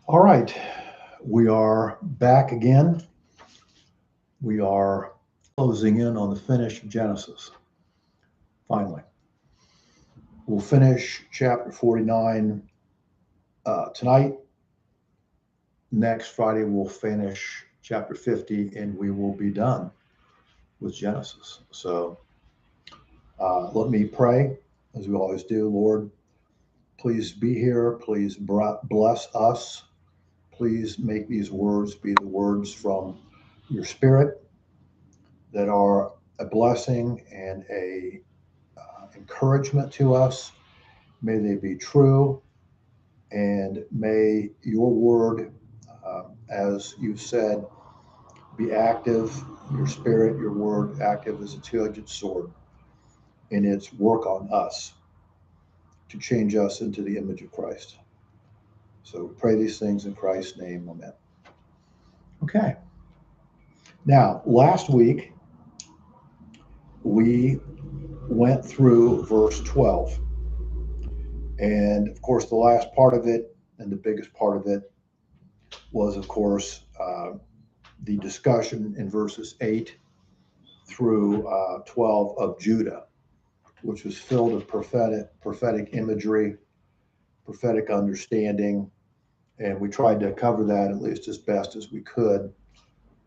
All right, we are back again. We are closing in on the finish of Genesis. Finally, we'll finish chapter 49 tonight. Next Friday, we'll finish chapter 50 and we will be done with Genesis. So let me pray as we always do. Lord, please be here. Please bless us. Please make these words be the words from your Spirit that are a blessing and a encouragement to us. May they be true, and may your word, as you said, be active. Your spirit, your word, active as a two-edged sword in its work on us to change us into the image of Christ. So we pray these things in Christ's name. Amen. Okay. Now, last week we went through verse 12. And of course, the last part of it and the biggest part of it was, of course, the discussion in verses 8 through 12 of Judah, which was filled with prophetic imagery, prophetic understanding. And we tried to cover that at least as best as we could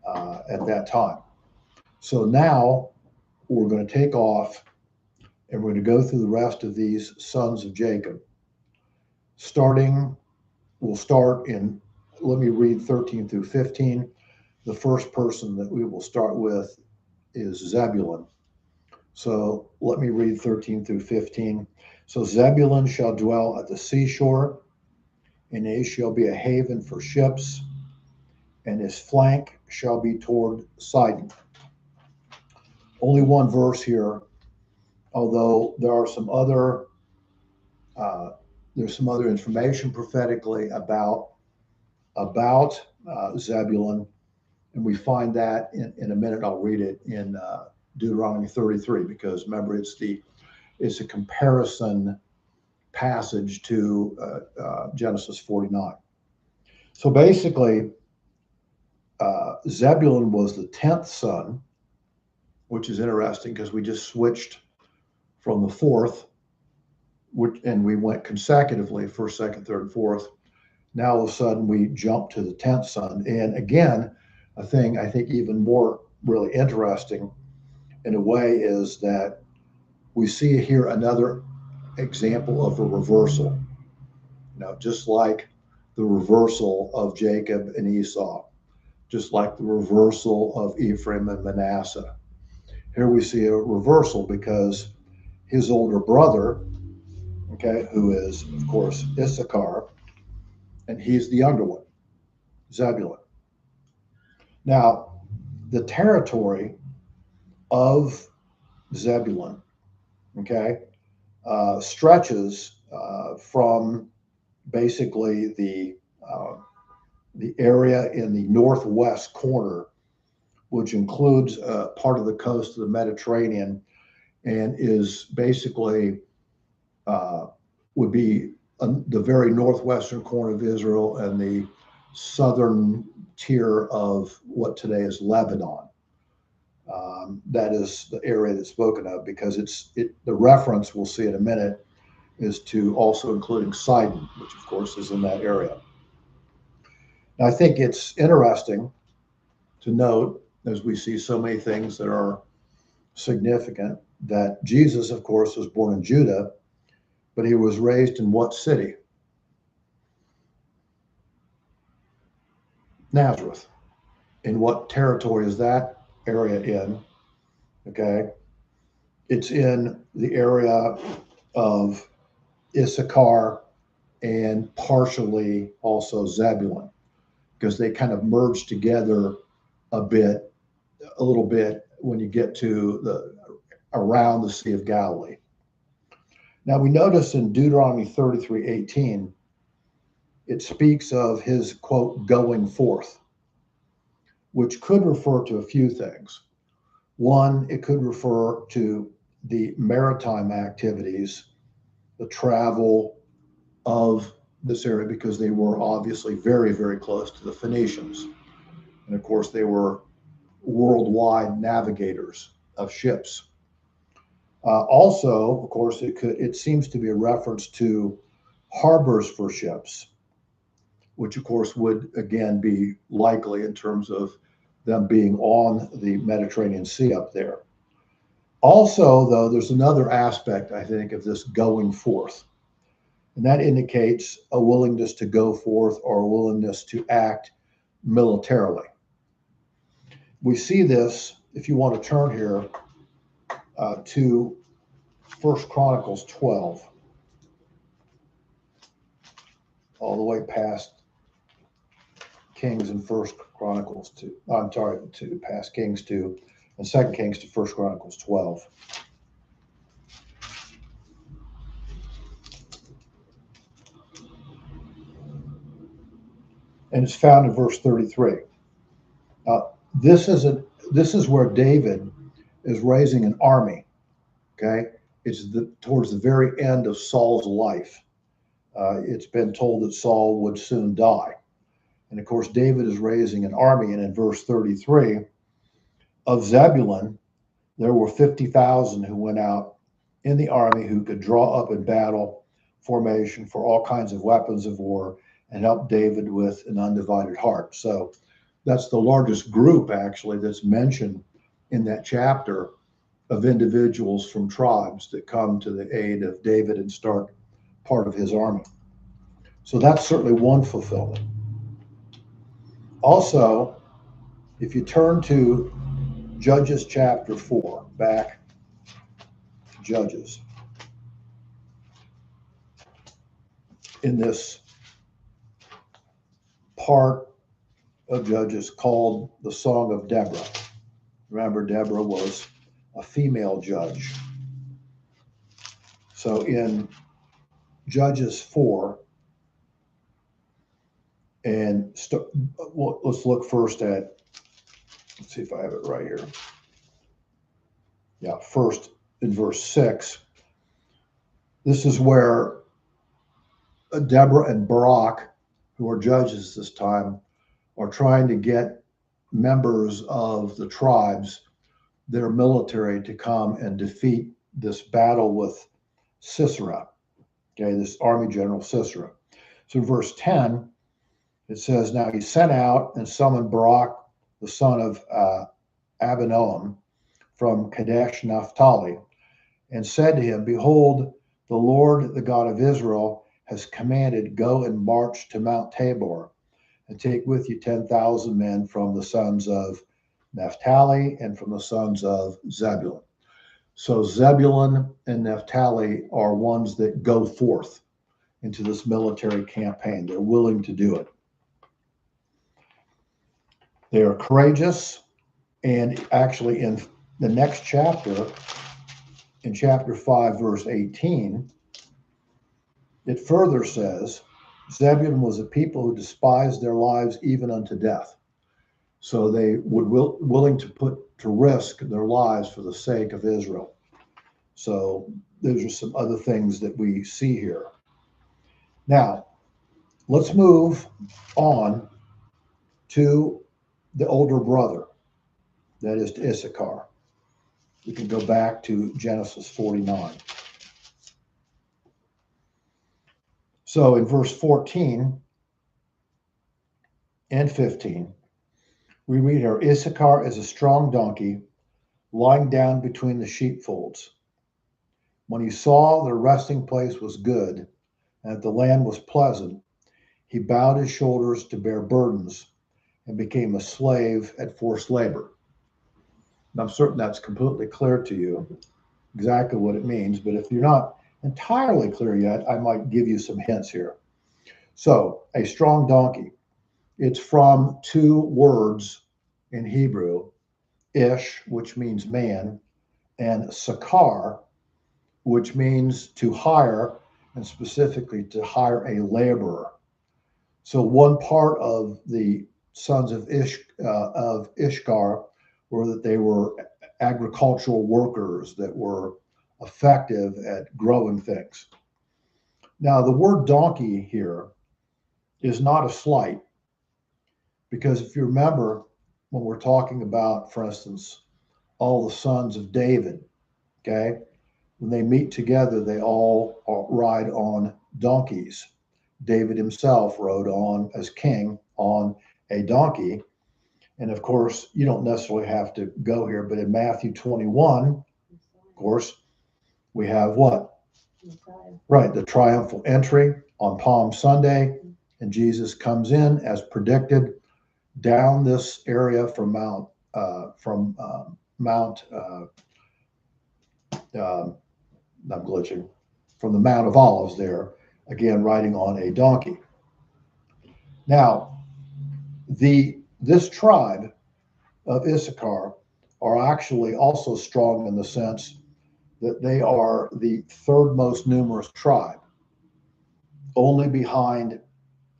at that time. So now we're going to take off and we're going to go through the rest of these sons of Jacob. We'll start in, let me read 13 through 15. The first person that we will start with is Zebulun. So let me read 13 through 15. So Zebulun shall dwell at the seashore, and he shall be a haven for ships, and his flank shall be toward Sidon. Only one verse here, although there's some other information prophetically about Zebulun, and we find that in a minute. I'll read it in Deuteronomy 33, because remember, it's a comparison passage to Genesis 49. So basically, Zebulun was the 10th son, which is interesting because we just switched from the 4th, and we went consecutively, first, second, third, fourth. Now all of a sudden we jump to the 10th son. And again, a thing I think even more really interesting in a way is that we see here another example of a reversal. Just like the reversal of Jacob and Esau, just like the reversal of Ephraim and Manasseh. Here we see a reversal because his older brother, okay, who is, of course, Issachar, and he's the younger one, Zebulun. Now, the territory of Zebulun, okay, stretches from basically the area in the northwest corner, which includes part of the coast of the Mediterranean, and is basically would be the very northwestern corner of Israel and the southern tier of what today is Lebanon. That is the area that's spoken of, because the reference we'll see in a minute is to also including Sidon, which of course is in that area. Now, I think it's interesting to note, as we see so many things that are significant, that Jesus, of course, was born in Judah, but he was raised in what city? Nazareth. In what territory is that area in? Okay. It's in the area of Issachar and partially also Zebulun, because they kind of merge together a little bit when you get to around the Sea of Galilee. Now we notice in Deuteronomy 33:18, it speaks of his, quote, going forth, which could refer to a few things. One, it could refer to the maritime activities, the travel of this area because they were obviously very, very close to the Phoenicians. And of course, they were worldwide navigators of ships. Also, of course, it seems to be a reference to harbors for ships, which of course would again be likely in terms of them being on the Mediterranean Sea up there. Also, though, there's another aspect, I think, of this going forth, and that indicates a willingness to go forth or a willingness to act militarily. We see this, if you want to turn here to 1 Chronicles 12, all the way past Kings and 1 Chronicles 2. I'm sorry, to past Kings 2 and 2 Kings to 1 Chronicles 12. And it's found in verse 33. This is where David is raising an army. Okay, it's towards the very end of Saul's life. It's been told that Saul would soon die, and of course David is raising an army. And in verse 33, of Zebulun, there were 50,000 who went out in the army who could draw up in battle formation for all kinds of weapons of war and help David with an undivided heart. So that's the largest group actually that's mentioned in that chapter of individuals from tribes that come to the aid of David and start part of his army. So that's certainly one fulfillment. Also, if you turn to Judges chapter 4, back to Judges, in this part of Judges called the Song of Deborah. Remember, Deborah was a female judge. So in Judges 4, and let's look first at, let's see if I have it right here. Yeah, first in verse 6. This is where Deborah and Barak, who are judges this time, are trying to get members of the tribes, their military, to come and defeat this battle with Sisera, okay, this army general Sisera. So in verse 10, it says, now he sent out and summoned Barak, the son of Abinoam, from Kadesh Naphtali, and said to him, behold, the Lord, the God of Israel, has commanded, go and march to Mount Tabor, and take with you 10,000 men from the sons of Naphtali and from the sons of Zebulun. So Zebulun and Naphtali are ones that go forth into this military campaign. They're willing to do it. They are courageous, and actually in the next chapter, in chapter 5, verse 18, it further says, Zebulun was a people who despised their lives even unto death. So they would willing to put to risk their lives for the sake of Israel. So those are some other things that we see here. Now, let's move on to the older brother, that is to Issachar. We can go back to Genesis 49. So in verse 14 and 15, we read here, Issachar is a strong donkey lying down between the sheepfolds. When he saw their resting place was good and that the land was pleasant, he bowed his shoulders to bear burdens and became a slave at forced labor. And I'm certain that's completely clear to you, exactly what it means. But if you're not entirely clear yet, I might give you some hints here. So, a strong donkey. It's from two words in Hebrew, ish, which means man, and sakar, which means to hire, and specifically to hire a laborer. So one part of the sons of Ishkar were that they were agricultural workers that were effective at growing things. Now, the word donkey here is not a slight, because if you remember, when we're talking about, for instance, all the sons of David, okay, when they meet together, they all ride on donkeys. David himself rode on, as king, on a donkey. And of course, you don't necessarily have to go here, but in Matthew 21, of course, we have what? Right, the triumphal entry on Palm Sunday, and Jesus comes in as predicted down this area from Mount I'm glitching, from the Mount of Olives there, again riding on a donkey. Now, this tribe of Issachar are actually also strong in the sense that they are the third most numerous tribe, only behind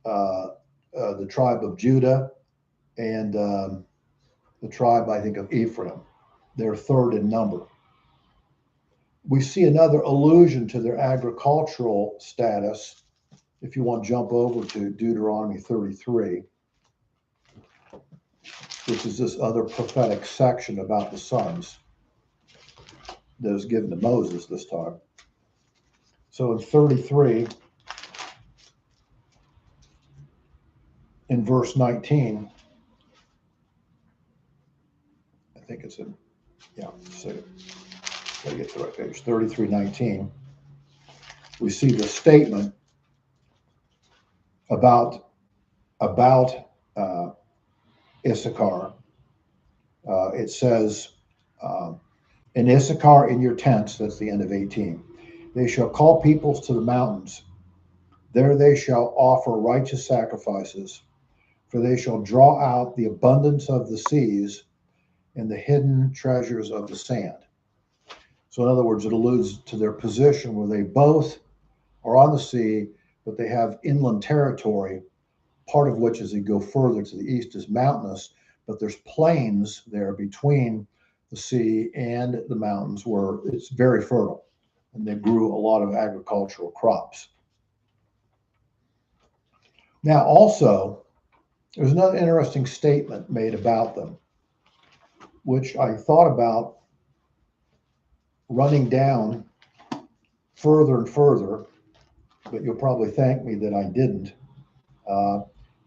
the tribe of Judah and the tribe, I think, of Ephraim. They're third in number. We see another allusion to their agricultural status. If you want to jump over to Deuteronomy 33, which is this other prophetic section about the sons that was given to Moses this time. So in 33, in verse 19, I think it's in, yeah, so I get to the right page, 33:19, we see the statement about Issachar. It says, in Issachar in your tents, that's the end of 18, they shall call peoples to the mountains. There they shall offer righteous sacrifices, for they shall draw out the abundance of the seas and the hidden treasures of the sand. So in other words, it alludes to their position where they both are on the sea, but they have inland territory, part of which, as they go further to the east, is mountainous, but there's plains there between the sea and the mountains where it's very fertile, and they grew a lot of agricultural crops. Now, also, there's another interesting statement made about them, which I thought about running down further and further, but you'll probably thank me that I didn't.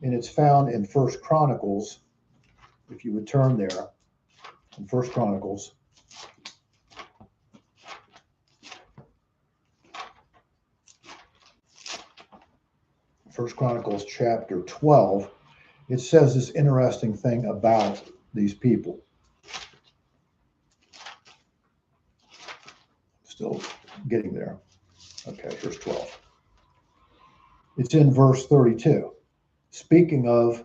And it's found in First Chronicles. If you would turn there, in First Chronicles. First Chronicles chapter 12, it says this interesting thing about these people. Still getting there. Okay, verse 12. It's in verse 32. Speaking of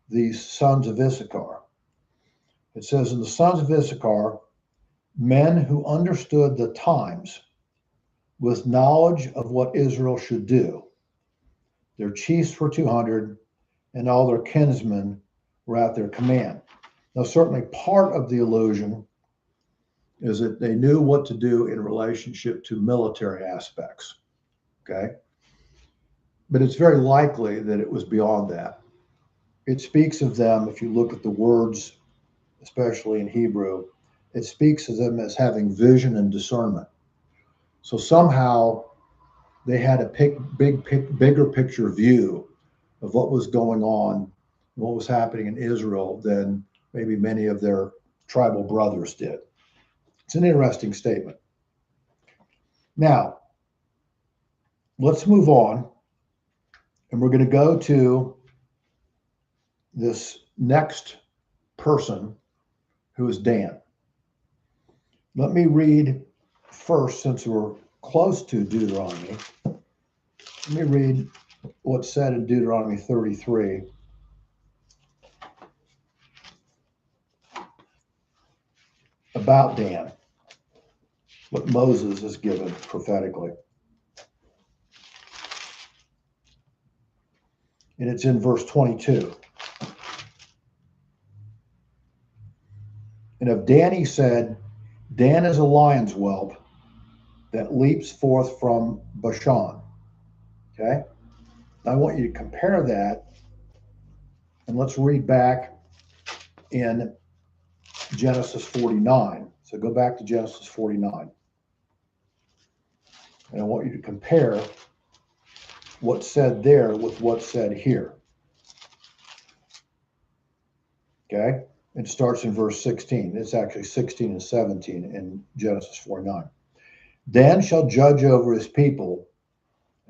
these sons of Issachar, it says, in the sons of Issachar, men who understood the times with knowledge of what Israel should do. Their chiefs were 200, and all their kinsmen were at their command. Now, certainly part of the allusion is that they knew what to do in relationship to military aspects, okay? But it's very likely that it was beyond that. It speaks of them, if you look at the words, especially in Hebrew, it speaks of them as having vision and discernment. So somehow they had a bigger picture view of what was going on, what was happening in Israel than maybe many of their tribal brothers did. It's an interesting statement. Now, let's move on, and we're going to go to this next person, who is Dan. Let me read first, since we're close to Deuteronomy. Let me read what's said in Deuteronomy 33. About Dan, what Moses is given prophetically. And it's in verse 22. And of Dan he said, Dan is a lion's whelp that leaps forth from Bashan. Okay. I want you to compare that, and let's read back in Genesis 49. So go back to Genesis 49. And I want you to compare what's said there with what's said here. Okay? It starts in verse 16. It's actually 16 and 17 in Genesis 49. Dan shall judge over his people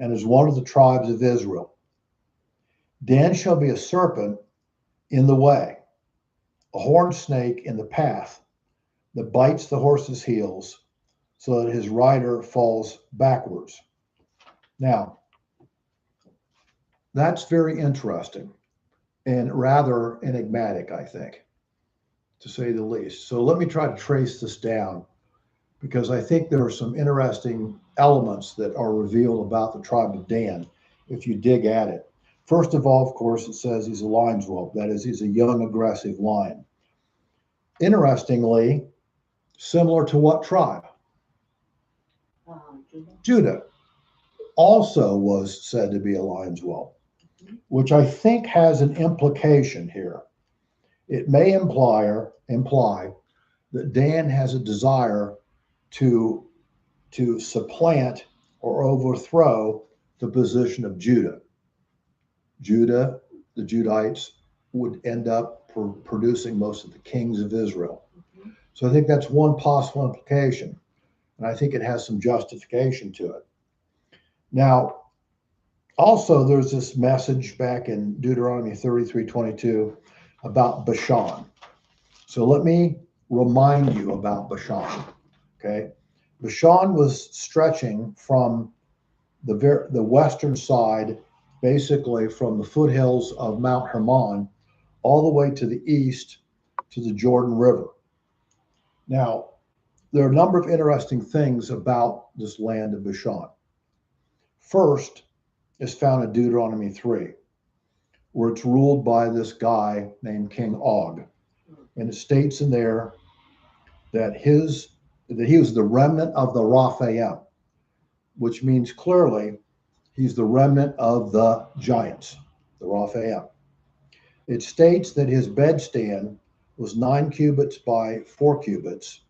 and is one of the tribes of Israel. Dan shall be a serpent in the way, a horned snake in the path that bites the horse's heels so that his rider falls backwards. Now, that's very interesting and rather enigmatic, I think, to say the least. So let me try to trace this down, because I think there are some interesting elements that are revealed about the tribe of Dan if you dig at it. First of all, of course, it says he's a lion's whelp. That is, he's a young, aggressive lion. Interestingly, similar to what tribe? Judah also was said to be a lion's whelp, which I think has an implication here. It may imply that Dan has a desire to supplant or overthrow the position of Judah. Judah, the Judites, would end up producing most of the kings of Israel. So I think that's one possible implication, and I think it has some justification to it. Now, also, there's this message back in Deuteronomy 33:22 about Bashan. So let me remind you about Bashan. Okay, Bashan was stretching from the western side, basically from the foothills of Mount Hermon, all the way to the east to the Jordan River. Now, there are a number of interesting things about this land of Bashan. First is found in Deuteronomy 3, where it's ruled by this guy named King Og. And it states in there that he was the remnant of the Raphaim, which means clearly he's the remnant of the giants, the Raphaim. It states that his bedstand was 9 cubits by 4 cubits.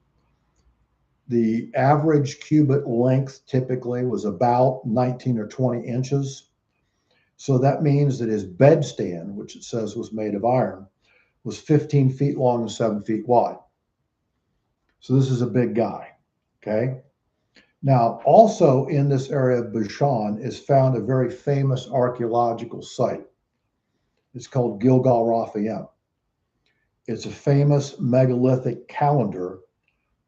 The average cubit length typically was about 19 or 20 inches. So that means that his bedstand, which it says was made of iron, was 15 feet long and 7 feet wide. So this is a big guy, okay? Now, also in this area of Bashan is found a very famous archaeological site. It's called Gilgal Raphaim. It's a famous megalithic calendar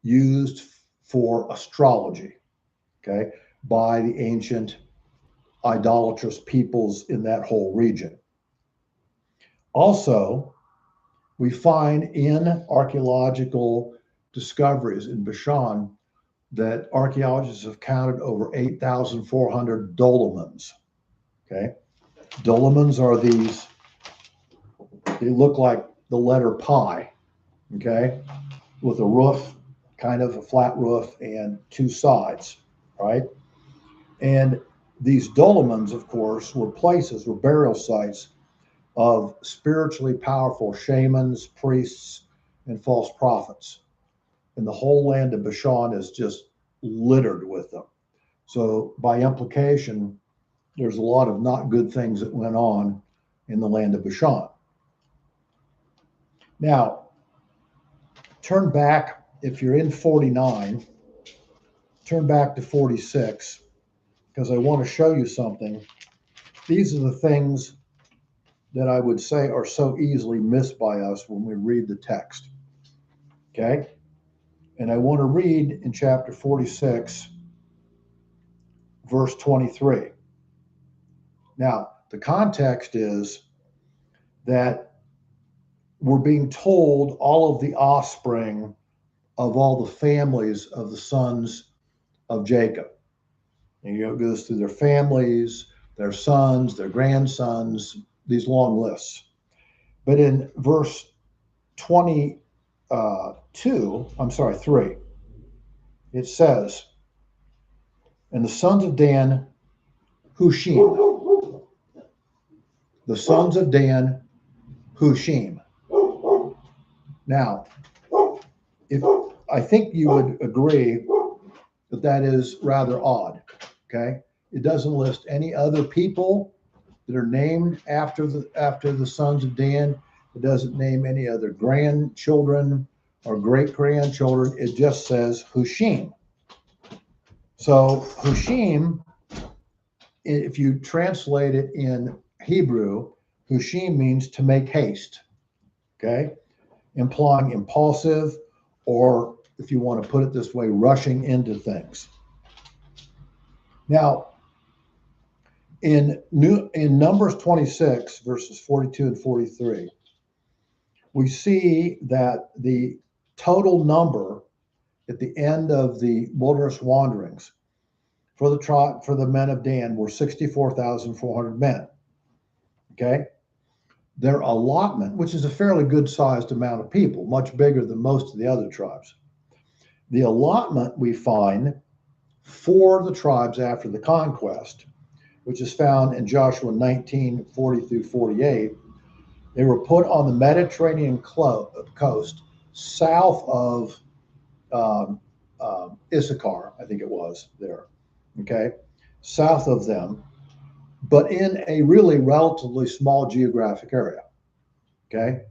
used for astrology, okay, by the ancient idolatrous peoples in that whole region. Also, we find in archaeological discoveries in Bashan that archaeologists have counted over 8,400 dolmens. Okay, dolmens are these, they look like the letter pi, okay, with a roof, kind of a flat roof, and 2 sides, right? And these dolmens, of course, were burial sites of spiritually powerful shamans, priests, and false prophets. And the whole land of Bashan is just littered with them. So by implication, there's a lot of not good things that went on in the land of Bashan. Now, turn back, if you're in 49, turn back to 46, because I want to show you something. These are the things that I would say are so easily missed by us when we read the text. Okay? And I want to read in chapter 46, verse 23. Now, the context is that we're being told all of the offspring of all the families of the sons of Jacob. And it goes through their families, their sons, their grandsons, these long lists. But in verse 3, it says, and the sons of Dan Hushim. The sons of Dan, Hushim. Now, if I think you would agree that that is rather odd, okay? It doesn't list any other people that are named after the sons of Dan. It doesn't name any other grandchildren or great grandchildren. It just says Hushim. So Hushim, if you translate it in Hebrew, Hushim means to make haste, okay? Implying impulsive, or if you want to put it this way, rushing into things. Now, in Numbers 26, verses 42 and 43, we see that the total number at the end of the wilderness wanderings for the men of Dan were 64,400 men. Okay? Their allotment, which is a fairly good sized amount of people, much bigger than most of the other tribes. The allotment we find for the tribes after the conquest, which is found in Joshua 19, 40 through 48, they were put on the Mediterranean coast south of Issachar, I think it was there, okay, south of them, but in a really relatively small geographic area, okay?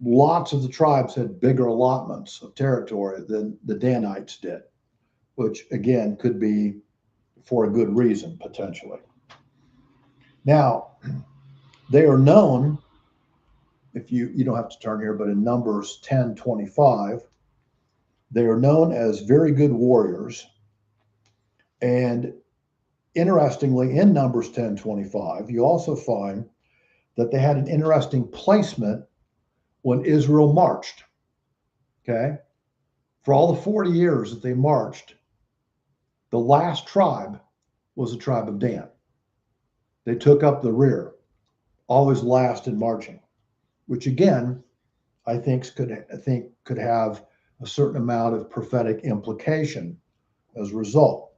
Lots of the tribes had bigger allotments of territory than the Danites did, which again could be for a good reason, potentially. Now, they are known, if you don't have to turn here, but in Numbers 10:25, they are known as very good warriors. And interestingly, in Numbers 10:25, you also find that they had an interesting placement when Israel marched. Okay? For all the 40 years that they marched, the last tribe was the tribe of Dan. They took up the rear, always last in marching, which again, I think could have a certain amount of prophetic implication as a result.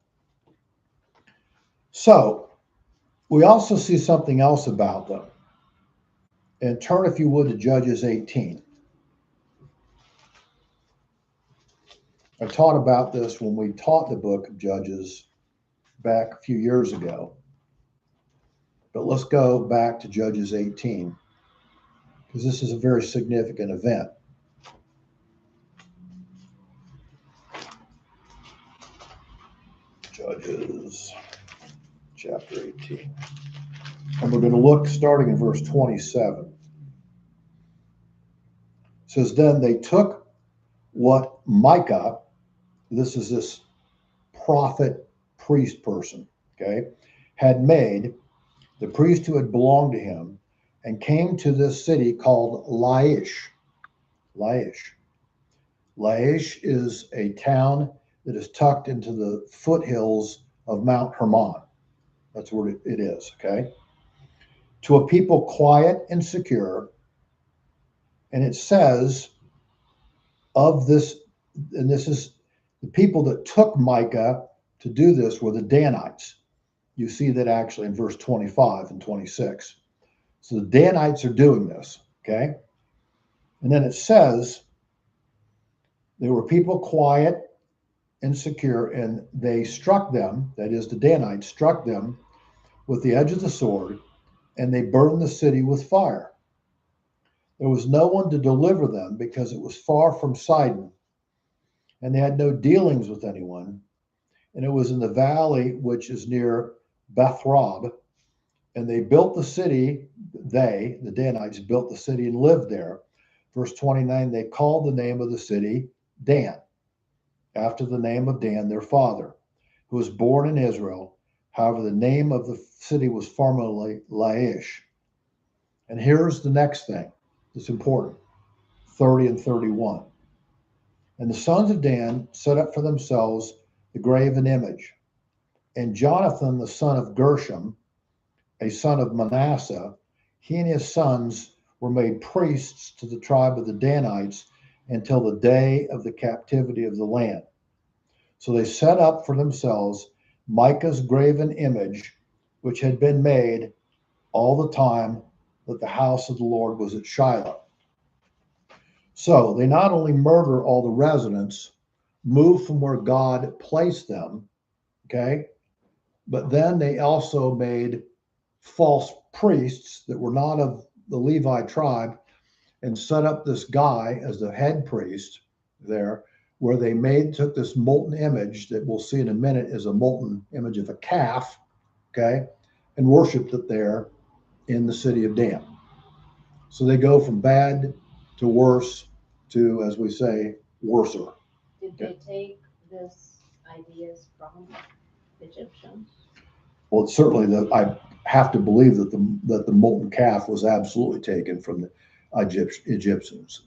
So we also see something else about them. And turn, if you would, to Judges 18. I taught about this when we taught the book of Judges back a few years ago. But let's go back to Judges 18, because this is a very significant event. Judges chapter 18. And we're going to look starting in verse 27. It says, then they took what Micah, this is this prophet priest person, okay, had made, the priest who had belonged to him, and came to this city called Laish. Laish. Laish is a town that is tucked into the foothills of Mount Hermon. That's where it is, okay? To a people quiet and secure. And it says of this, and this is the people that took Micah to do this were the Danites. You see that actually in verse 25 and 26. So the Danites are doing this, okay? And then it says, there were people quiet and secure, and they struck them, that is, the Danites struck them with the edge of the sword, and they burned the city with fire. There was no one to deliver them because it was far from Sidon, and they had no dealings with anyone. And it was in the valley which is near Bethrab, and they built the city, the Danites built the city and lived there. Verse 29, they called the name of the city Dan, after the name of Dan, their father, who was born in Israel. However, the name of the city was formerly Laish. And here's the next thing that's important, 30 and 31. And the sons of Dan set up for themselves the graven image. And Jonathan, the son of Gershom, a son of Manasseh, he and his sons were made priests to the tribe of the Danites until the day of the captivity of the land. So they set up for themselves Micah's graven image, which had been made all the time that the house of the Lord was at Shiloh. So they not only murder all the residents, move from where God placed them, okay, but then they also made false priests that were not of the Levi tribe and set up this guy as the head priest there, where they took this molten image that we'll see in a minute is a molten image of a calf, okay, and worshiped it there in the city of Dan. So they go from bad to worse to, as we say, worser. Did they take this ideas from Egyptians? Well, it's certainly I have to believe that the molten calf was absolutely taken from the Egyptians,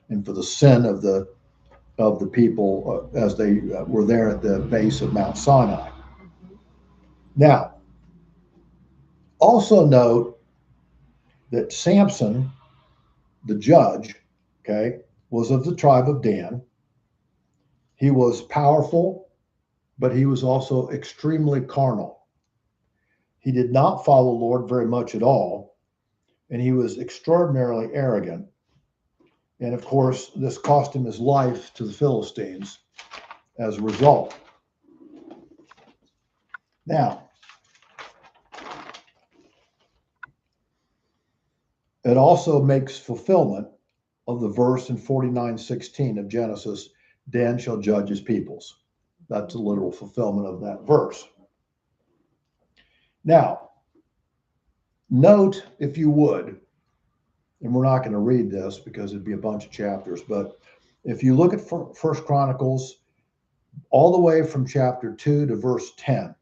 and for the sin of the people as they were there at the base of Mount Sinai. Mm-hmm. Now, also note that Samson, the judge, okay, was of the tribe of Dan. He was powerful, but he was also extremely carnal. He did not follow the Lord very much at all, and he was extraordinarily arrogant. And of course, this cost him his life to the Philistines as a result. Now, it also makes fulfillment of the verse in 49:16 of Genesis, Dan shall judge his peoples. That's a literal fulfillment of that verse. Now, note, if you would, and we're not going to read this because it'd be a bunch of chapters, but if you look at First Chronicles all the way from chapter 2 to verse 10,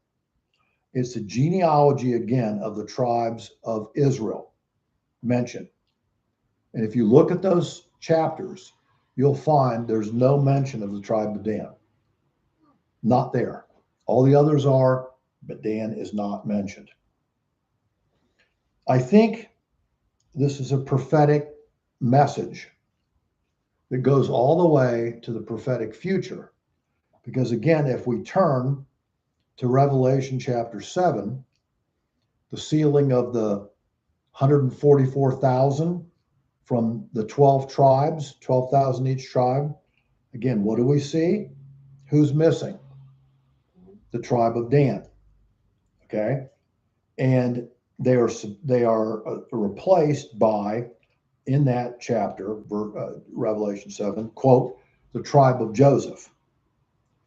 it's the genealogy again of the tribes of Israel mentioned. And if you look at those chapters, you'll find there's no mention of the tribe of Dan. Not there. All the others are, but Dan is not mentioned. I think this is a prophetic message that goes all the way to the prophetic future. Because again, if we turn to Revelation chapter 7, the sealing of the 144,000 from the 12 tribes, 12,000 each tribe. Again, what do we see? Who's missing? The tribe of Dan. Okay. And they are replaced by, in that chapter, Revelation 7, quote, the tribe of Joseph.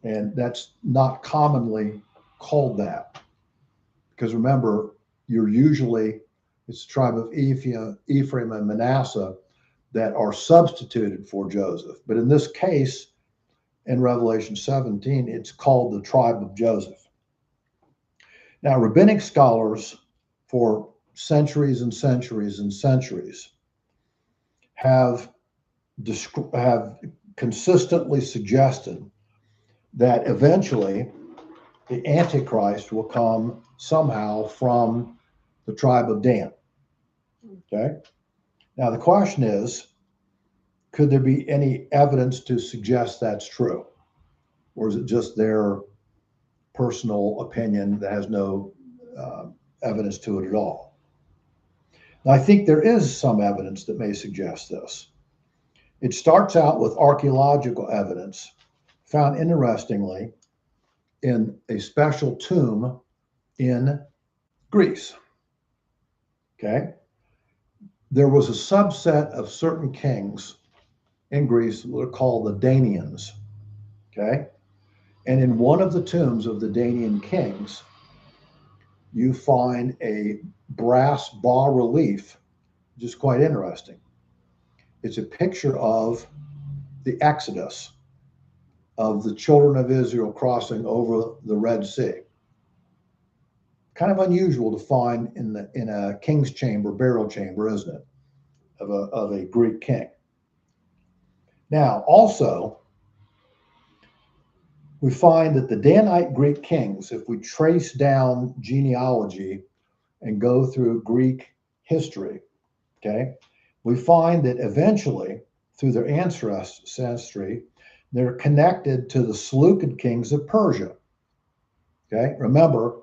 And that's not commonly called that. Because remember, it's the tribe of Ephraim and Manasseh that are substituted for Joseph. But in this case, in Revelation 17, it's called the tribe of Joseph. Now, rabbinic scholars for centuries and centuries and centuries have consistently suggested that eventually the Antichrist will come somehow from the tribe of Dan. Okay. Now the question is, could there be any evidence to suggest that's true? Or is it just their personal opinion that has no evidence to it at all? Now, I think there is some evidence that may suggest this. It starts out with archaeological evidence found, interestingly, in a special tomb in Greece. Okay. There was a subset of certain kings in Greece that were called the Danians. Okay. And in one of the tombs of the Danian kings, you find a brass bas relief, which is quite interesting. It's a picture of the Exodus of the children of Israel crossing over the Red Sea. Kind of unusual to find in a king's chamber, burial chamber, isn't it? Of a Greek king. Now, also, we find that the Danite Greek kings, if we trace down genealogy and go through Greek history, okay, we find that eventually, through their ancestry, they're connected to the Seleucid kings of Persia. Okay, remember,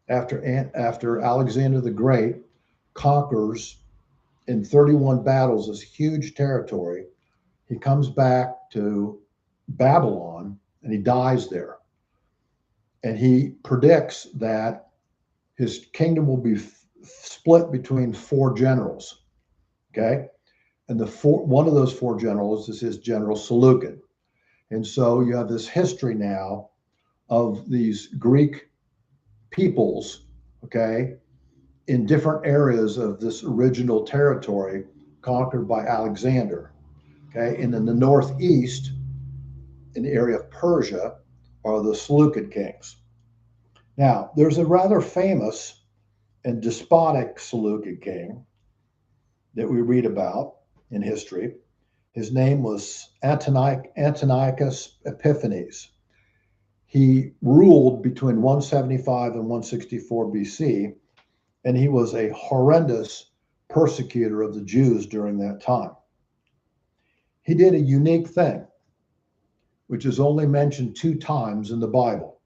after Alexander the Great conquers in 31 battles this huge territory, he comes back to Babylon and he dies there. And he predicts that his kingdom will be split between four generals. Okay. And one of those four generals is his general Seleucid. And so you have this history now of these Greek peoples, okay, in different areas of this original territory conquered by Alexander. Okay. And in the northeast, in the area of Persia, are the Seleucid kings. Now, there's a rather famous and despotic Seleucid king that we read about in history. His name was Antiochus Epiphanes. He ruled between 175 and 164 BC, and he was a horrendous persecutor of the Jews during that time. He did a unique thing, which is only mentioned 2 times in the Bible.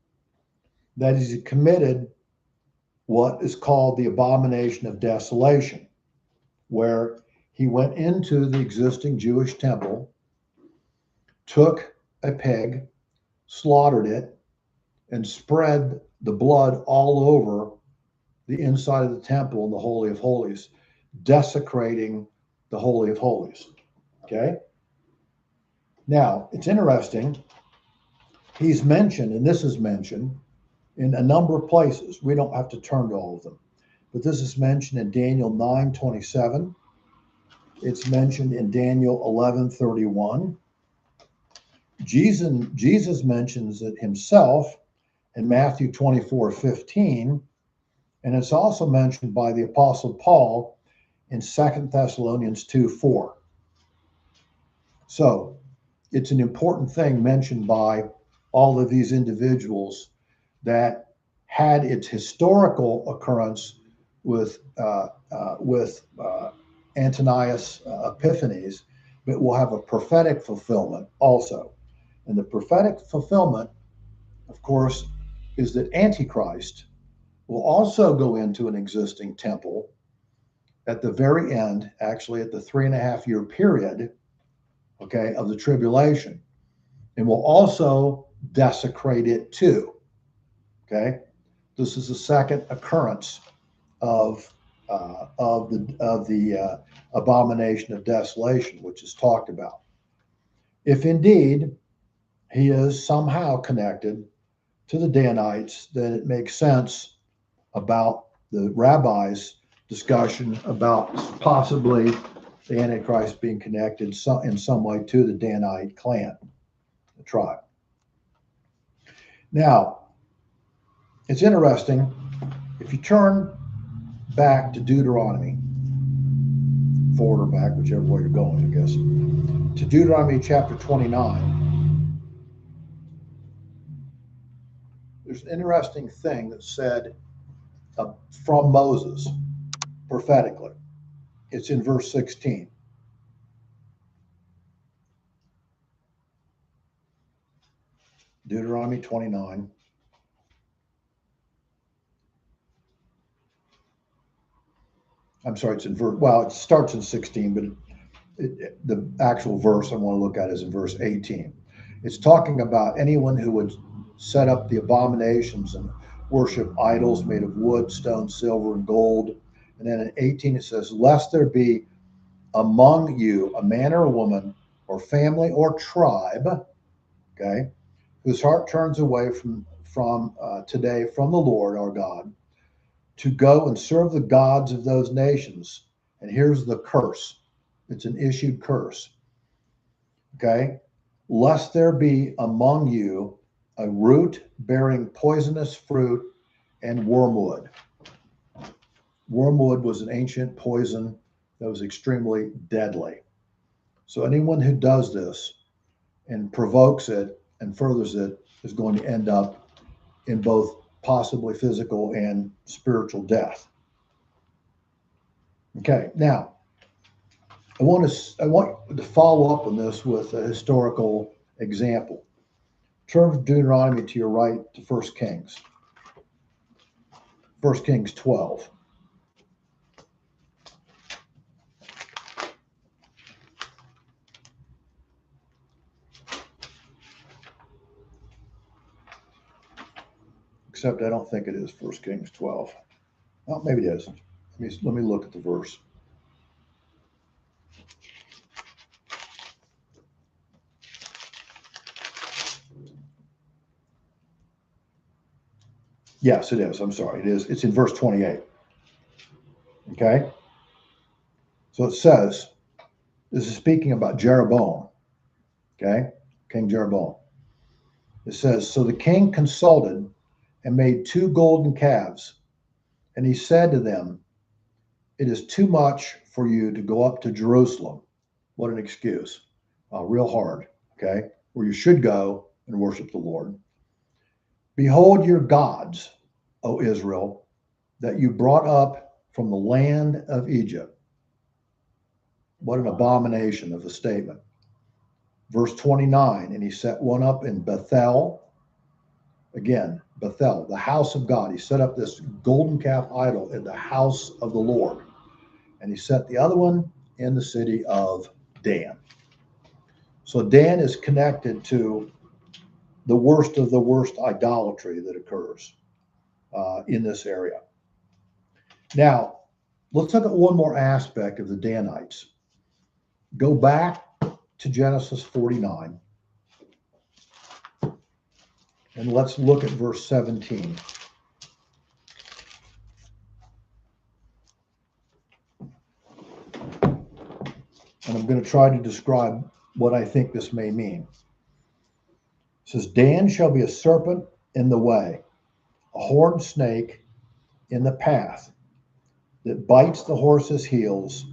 That is, he committed what is called the abomination of desolation, where he went into the existing Jewish temple, took a pig, slaughtered it, and spread the blood all over the inside of the temple and the Holy of Holies, desecrating the Holy of Holies. Okay? Now, it's interesting. He's mentioned, and this is mentioned in a number of places. We don't have to turn to all of them. But this is mentioned in Daniel 9:27. It's mentioned in Daniel 11:31. Jesus mentions it himself in Matthew 24:15. And it's also mentioned by the Apostle Paul in 2 Thessalonians 2:4. So it's an important thing mentioned by all of these individuals that had its historical occurrence with Antiochus Epiphanes, but will have a prophetic fulfillment also. And the prophetic fulfillment, of course, is that Antichrist will also go into an existing temple at the very end, actually at the 3.5-year period, okay, of the tribulation, and will also desecrate it too. Okay, this is the second occurrence of the abomination of desolation, which is talked about. If indeed he is somehow connected to the Danites, then it makes sense about the rabbis' discussion about possibly the Antichrist being connected in some way to the Danite clan, the tribe. Now, it's interesting, if you turn back to Deuteronomy, forward or back, whichever way you're going, I guess, to Deuteronomy chapter 29, there's an interesting thing that's said from Moses prophetically. It's in verse 16. Deuteronomy 29. I'm sorry, it's in verse, well, it starts in 16, but the actual verse I want to look at is in verse 18. It's talking about anyone who would set up the abominations and worship idols made of wood, stone, silver, and gold. And then in 18 it says, lest there be among you a man or a woman or family or tribe, okay, whose heart turns away from today from the Lord our God, to go and serve the gods of those nations. And here's the curse. It's an issued curse. Okay? Lest there be among you a root bearing poisonous fruit and wormwood. Wormwood was an ancient poison that was extremely deadly. So anyone who does this and provokes it and furthers it is going to end up in both possibly physical and spiritual death. Okay, now I want to follow up on this with a historical example. Turn Deuteronomy to your right to 1 Kings. 1 Kings 12. Except I don't think it is 1 Kings 12. Oh, maybe it is. Let me look at the verse. Yes, it is. I'm sorry. It is. It's in verse 28. Okay. So it says, this is speaking about Jeroboam. Okay. King Jeroboam. It says, so the king consulted and made 2 golden calves. And he said to them, it is too much for you to go up to Jerusalem. What an excuse. Real hard. Okay. Where you should go and worship the Lord. Behold your gods, O Israel, that you brought up from the land of Egypt. What an abomination of a statement. Verse 29, and he set one up in Bethel. Again, Bethel, the house of God. He set up this golden calf idol in the house of the Lord. And he set the other one in the city of Dan. So Dan is connected to the worst of the worst idolatry that occurs in this area. Now, let's look at one more aspect of the Danites. Go back to Genesis 49. And let's look at verse 17. And I'm going to try to describe what I think this may mean. It says, Dan shall be a serpent in the way, a horned snake in the path, that bites the horse's heels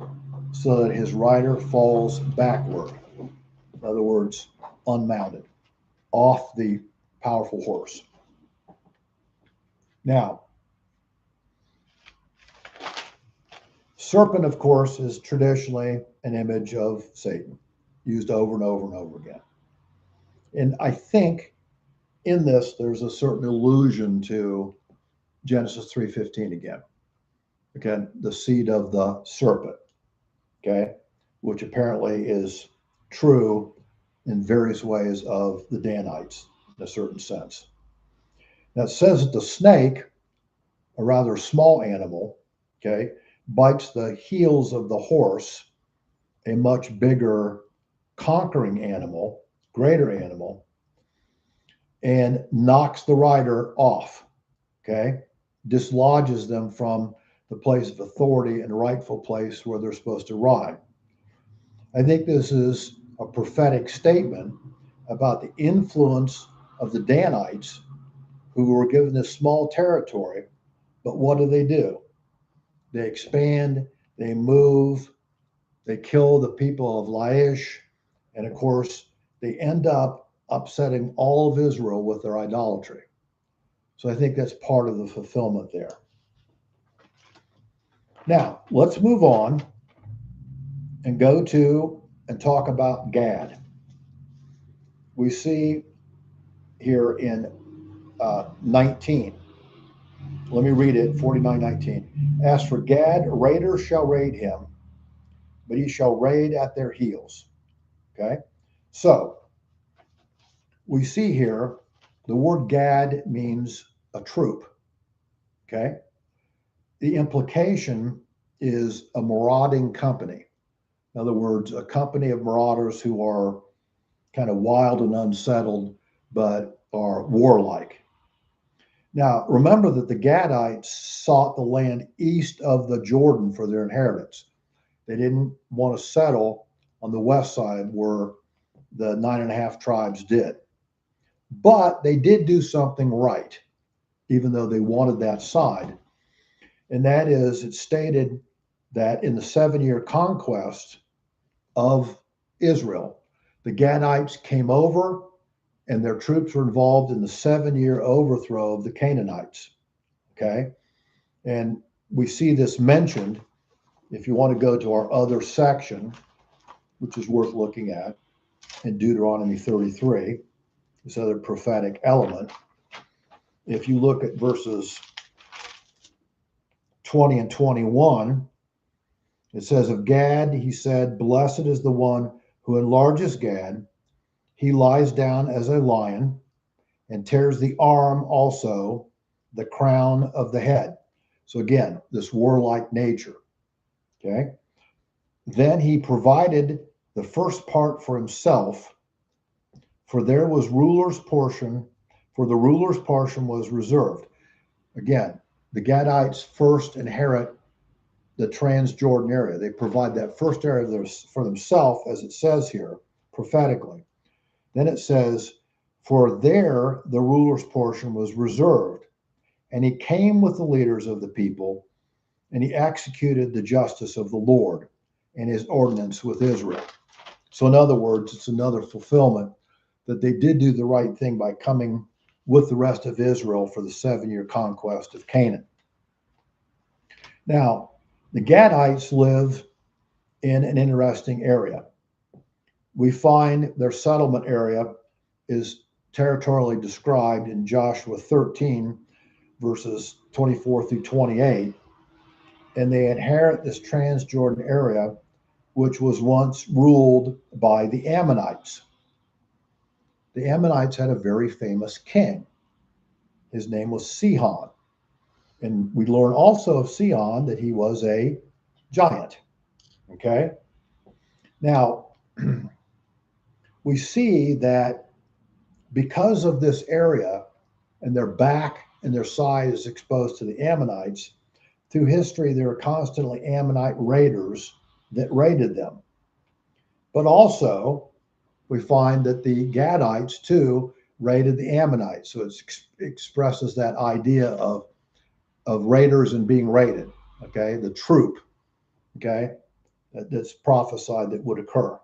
so that his rider falls backward. In other words, unmounted, off the powerful horse. Now, serpent, of course, is traditionally an image of Satan, used over and over and over again. And I think in this, there's a certain allusion to Genesis 3:15 again. Again, the seed of the serpent, okay, which apparently is true in various ways of the Danites in a certain sense. Now it says that the snake, a rather small animal, okay, bites the heels of the horse, a much bigger conquering animal, greater animal, and knocks the rider off, okay, dislodges them from the place of authority and rightful place where they're supposed to ride. I think this is a prophetic statement about the influence of the Danites, who were given this small territory. But what do? They expand, they move, they kill the people of Laish, and of course, they end up upsetting all of Israel with their idolatry. So I think that's part of the fulfillment there. Now, let's move on and go to and talk about Gad. We see here in 19. Let me read it, 49:19. As for Gad, raiders shall raid him, but he shall raid at their heels. Okay? So, we see here the word Gad means a troop. Okay? The implication is a marauding company. In other words, a company of marauders who are kind of wild and unsettled, but are warlike. Now, remember that the Gadites sought the land east of the Jordan for their inheritance. They didn't want to settle on the west side where the 9.5 tribes did. But they did do something right, even though they wanted that side. And that is, it stated that in the 7-year conquest of Israel, the Gadites came over and their troops were involved in the 7-year overthrow of the Canaanites. Okay. And we see this mentioned, if you want to go to our other section, which is worth looking at, in Deuteronomy 33, this other prophetic element. If you look at verses 20 and 21, it says, of Gad, he said, blessed is the one who enlarges Gad. He lies down as a lion and tears the arm also, the crown of the head. So again, this warlike nature. Okay. Then he provided the first part for himself, for there was ruler's portion, for the ruler's portion was reserved. Again, the Gadites first inherit the Transjordan area. They provide that first area for themselves, as it says here, prophetically. Then it says, for there the ruler's portion was reserved. And he came with the leaders of the people, and he executed the justice of the Lord and his ordinance with Israel. So in other words, it's another fulfillment that they did do the right thing by coming with the rest of Israel for the 7-year conquest of Canaan. Now, the Gadites live in an interesting area. We find their settlement area is territorially described in Joshua 13, verses 24 through 28, and they inherit this Transjordan area, which was once ruled by the Ammonites. The Ammonites had a very famous king. His name was Sihon. And we learn also of Sihon that he was a giant. Okay? Now, we see that because of this area and their back and their side is exposed to the Ammonites, through history, there were constantly Ammonite raiders that raided them. But also, we find that the Gadites, too, raided the Ammonites. So it expresses that idea of raiders and being raided, okay? The troop, okay? That's prophesied that would occur.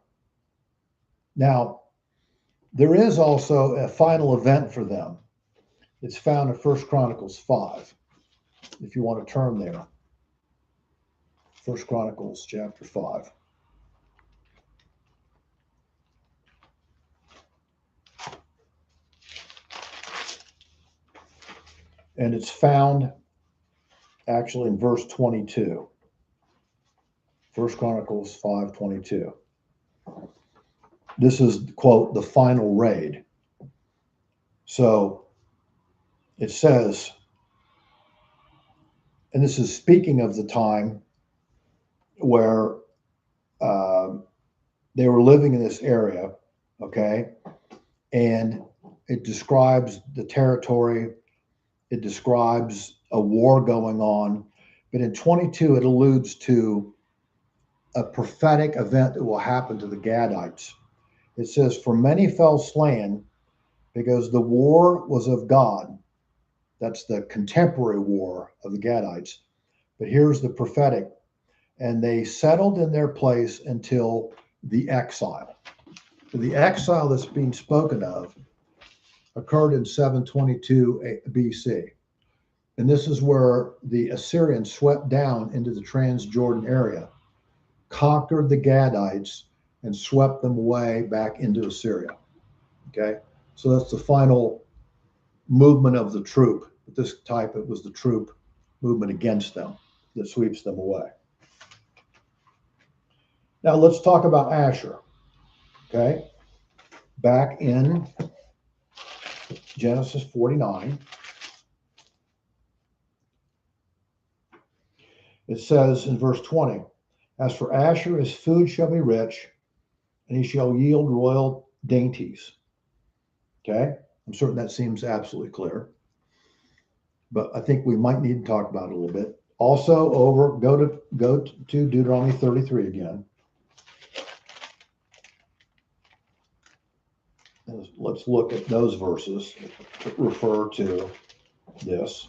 Now, there is also a final event for them. It's found in 1 Chronicles 5, if you want to turn there. 1 Chronicles chapter 5. And it's found actually in verse 22. 1 Chronicles 5:22. This is, quote, the final raid. So it says, and this is speaking of the time where they were living in this area, okay? And it describes the territory, it describes a war going on. But in 22, it alludes to a prophetic event that will happen to the Gadites. It says, for many fell slain because the war was of God. That's the contemporary war of the Gadites. But here's the prophetic. And they settled in their place until the exile. The exile that's being spoken of occurred in 722 BC. And this is where the Assyrians swept down into the Transjordan area, conquered the Gadites, and swept them away back into Assyria. Okay, so that's the final movement of the troop. But this type, it was the troop movement against them that sweeps them away. Now let's talk about Asher. Okay, back in Genesis 49, it says in verse 20, as for Asher, his food shall be rich, and he shall yield royal dainties. Okay, I'm certain that seems absolutely clear, but I think we might need to talk about it a little bit. Also, go to Deuteronomy 33 again. And let's look at those verses that refer to this.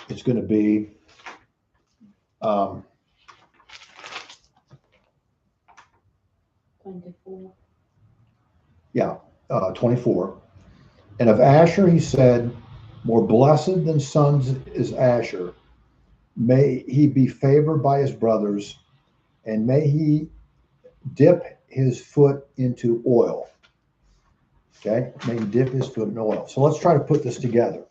It's going to be 24. 24. And of Asher he said, more blessed than sons is Asher. May he be favored by his brothers, and may he dip his foot into oil. Okay, may he dip his foot in oil. So let's try to put this together.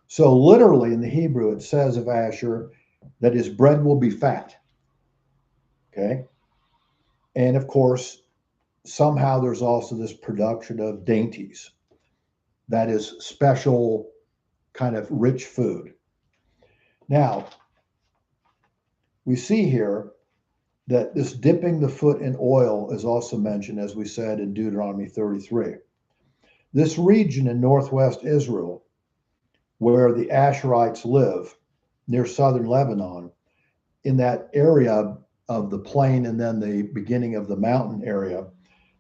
So literally in the Hebrew, it says of Asher that his bread will be fat. Okay. And of course, somehow there's also this production of dainties. That is special kind of rich food. Now, we see here that this dipping the foot in oil is also mentioned, as we said in Deuteronomy 33. This region in northwest Israel, where the Asherites live, near southern Lebanon, in that area of the plain and then the beginning of the mountain area,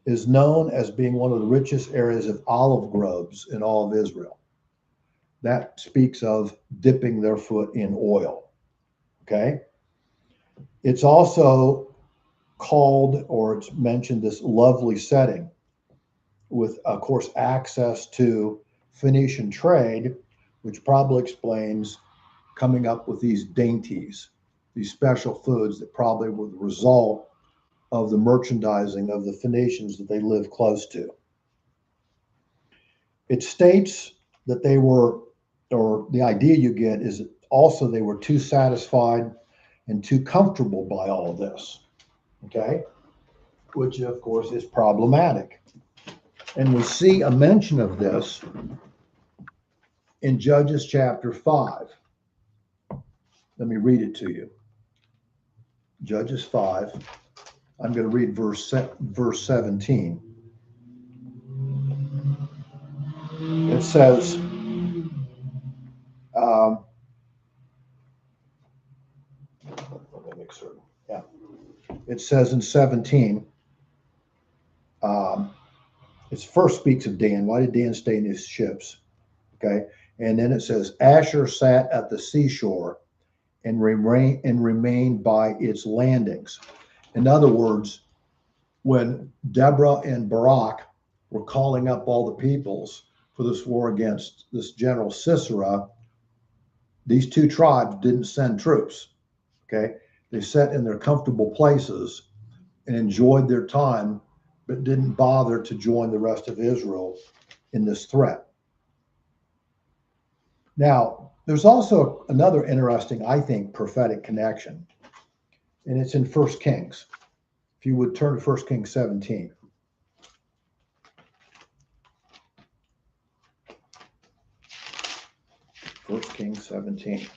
is known as being one of the richest areas of olive groves in all of Israel. That speaks of dipping their foot in oil. Okay. It's also called, or it's mentioned, this lovely setting with, of course, access to Phoenician trade, which probably explains coming up with these dainties, these special foods that probably were the result of the merchandising of the Phoenicians that they lived close to. It states that they were, or the idea you get is also they were too satisfied and too comfortable by all of this, okay? Which of course is problematic. And we see a mention of this in Judges chapter 5. Let me read it to you. Judges 5. I'm going to read verse 17. It says, let me make certain. Yeah. It says in 17, it first speaks of Dan. Why did Dan stay in his ships? Okay. And then it says, Asher sat at the seashore and remained by its landings. In other words, when Deborah and Barak were calling up all the peoples for this war against this general Sisera, these two tribes didn't send troops. Okay. They sat in their comfortable places and enjoyed their time, but didn't bother to join the rest of Israel in this threat. Now, there's also another interesting, I think, prophetic connection, and it's in 1 Kings. If you would turn to 1 Kings 17. 1 Kings 17.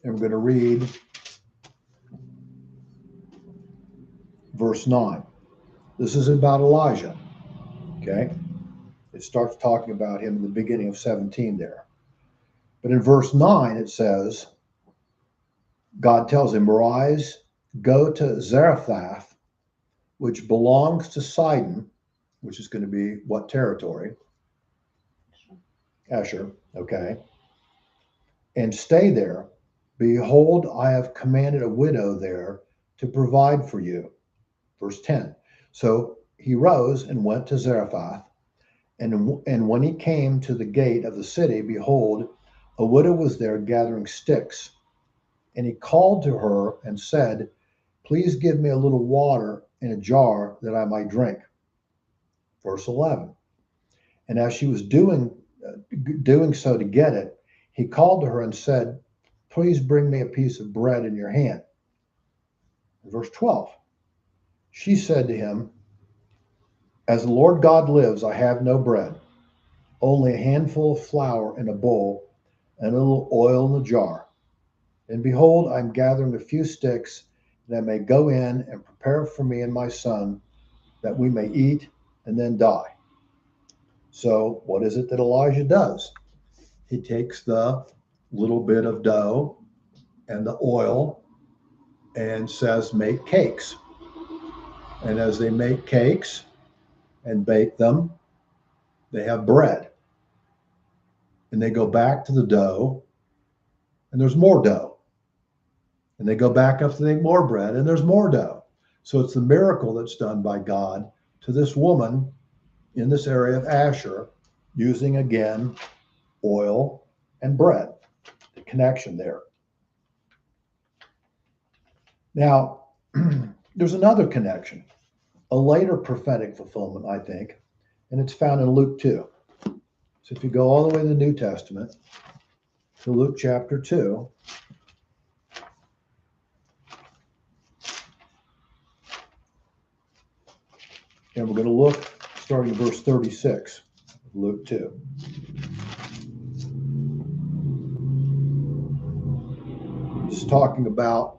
And we're going to read verse 9. This is about Elijah. Okay. It starts talking about him in the beginning of 17 there. But in verse 9, it says, God tells him, Arise, go to Zarephath, which belongs to Sidon, which is going to be what territory? Asher. Okay. And stay there. Behold, I have commanded a widow there to provide for you. Verse 10. So he rose and went to Zarephath. And when he came to the gate of the city, behold, a widow was there gathering sticks. And he called to her and said, Please give me a little water in a jar that I might drink. Verse 11. And as she was doing so to get it, he called to her and said, Please bring me a piece of bread in your hand. Verse 12. She said to him, As the Lord God lives, I have no bread, only a handful of flour in a bowl and a little oil in the jar. And behold, I'm gathering a few sticks that I may go in and prepare for me and my son, that we may eat and then die. So what is it that Elijah does? He takes the little bit of dough and the oil and says, make cakes. And as they make cakes and bake them, they have bread. And they go back to the dough, and there's more dough. And they go back up to make more bread, and there's more dough. So it's the miracle that's done by God to this woman in this area of Asher, using again oil and bread. The connection there. Now, there's another connection, a later prophetic fulfillment, I think, and it's found in Luke 2. So if you go all the way to the New Testament, to Luke chapter 2, and we're going to look starting verse 36 of Luke 2. It's talking about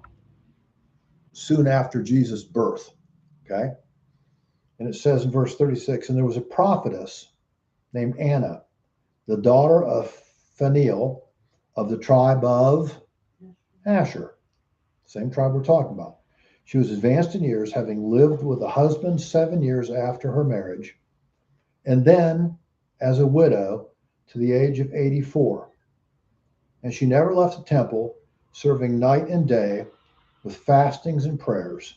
soon after Jesus' birth, okay? And it says in verse 36, and there was a prophetess named Anna, the daughter of Phanuel of the tribe of Asher, same tribe we're talking about. She was advanced in years, having lived with a husband 7 years after her marriage, and then as a widow to the age of 84. And she never left the temple, serving night and day with fastings and prayers.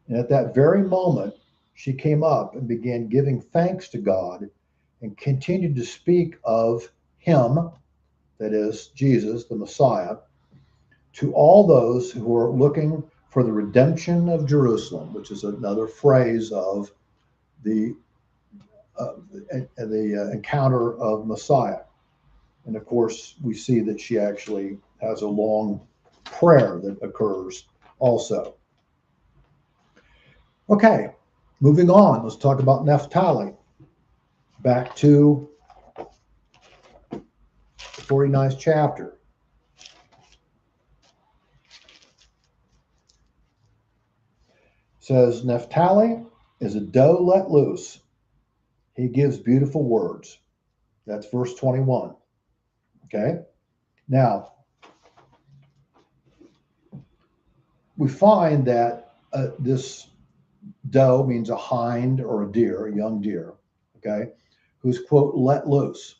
And at that very moment, she came up and began giving thanks to God and continued to speak of him, that is, Jesus, the Messiah, to all those who were looking for the redemption of Jerusalem, which is another phrase of the encounter of Messiah. And of course, we see that she actually has a long prayer that occurs also. Okay, moving on, let's talk about Naphtali. Back to the 49th chapter. It says, Naphtali is a doe let loose. He gives beautiful words. That's verse 21. Okay, now we find that this doe means a hind or a deer, a young deer, okay, who's, quote, let loose.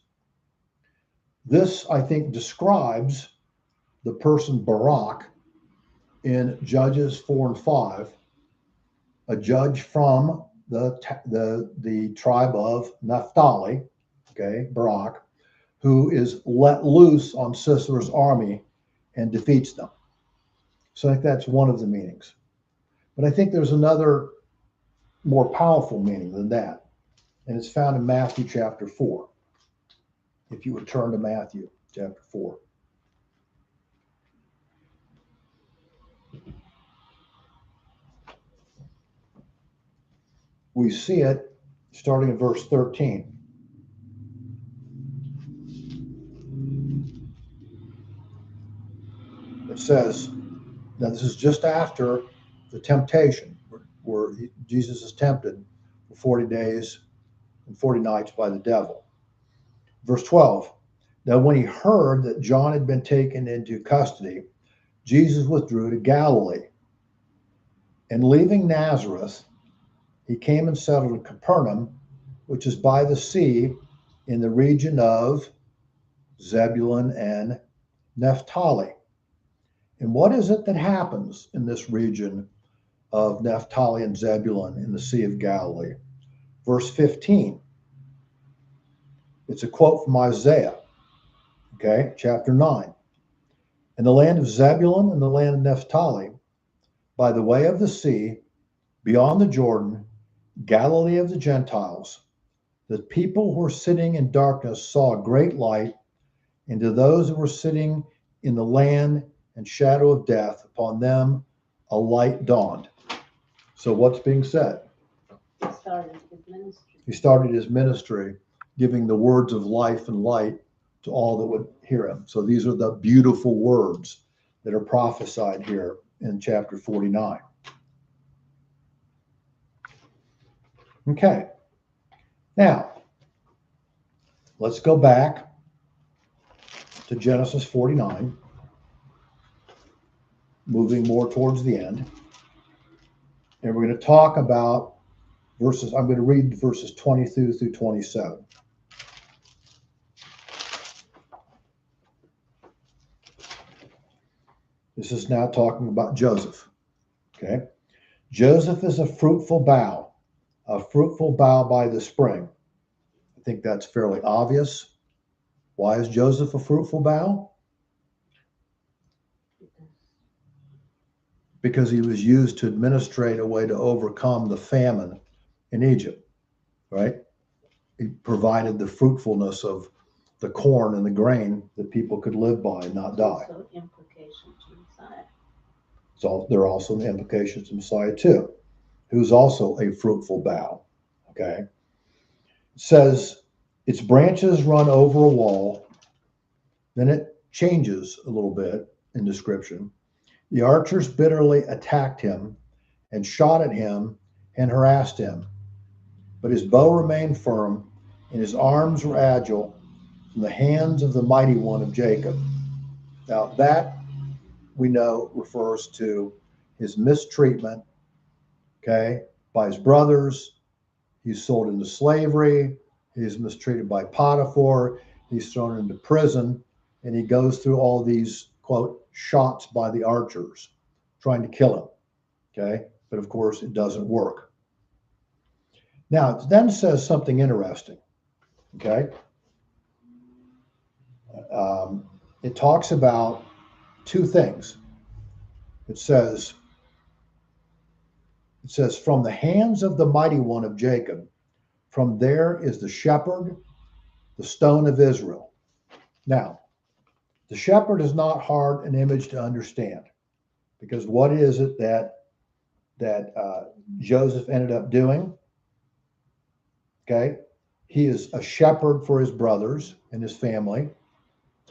This, I think, describes the person Barak in Judges 4 and 5, a judge from the tribe of Naphtali, okay, Barak, who is let loose on Sisera's army and defeats them. So I think that's one of the meanings. But I think there's another more powerful meaning than that, and it's found in Matthew chapter 4. If you would turn to Matthew chapter 4. We see it starting in verse 13. It says, now this is just after the temptation, where Jesus is tempted for 40 days and 40 nights by the devil. Verse 12, now when he heard that John had been taken into custody, Jesus withdrew to Galilee. And leaving Nazareth, he came and settled in Capernaum, which is by the sea in the region of Zebulun and Naphtali. And what is it that happens in this region of Naphtali and Zebulun in the Sea of Galilee? Verse 15. It's a quote from Isaiah, okay, chapter 9. In the land of Zebulun and the land of Naphtali, by the way of the sea, beyond the Jordan, Galilee of the Gentiles, the people who were sitting in darkness saw a great light, and to those who were sitting in the land and shadow of death, upon them a light dawned. So what's being said? He started his ministry giving the words of life and light to all that would hear him. So these are the beautiful words that are prophesied here in chapter 49. Okay. Now, let's go back to Genesis 49, moving more towards the end. And we're going to talk about verses, I'm going to read verses 22 through 27. This is now talking about Joseph. Okay. Joseph is a fruitful bough by the spring. I think that's fairly obvious. Why is Joseph a fruitful bough? because he was used to administrate a way to overcome the famine in Egypt, right? He provided the fruitfulness of the corn and the grain that people could live by and not die. Also implications to Messiah. So there are also the implications to Messiah too, who's also a fruitful bough. Okay. It says its branches run over a wall. Then it changes a little bit in description. The archers bitterly attacked him and shot at him and harassed him. But his bow remained firm and his arms were agile from the hands of the mighty one of Jacob. Now that we know refers to his mistreatment, okay, by his brothers. He's sold into slavery. He's mistreated by Potiphar. He's thrown into prison. And he goes through all these, quote, shots by the archers trying to kill him. Okay. But of course, it doesn't work. Now, it then says something interesting. Okay. It talks about two things. It says, from the hands of the mighty one of Jacob, from there is the shepherd, the stone of Israel. Now, the shepherd is not hard an image to understand, because what is it that Joseph ended up doing? Okay, he is a shepherd for his brothers and his family.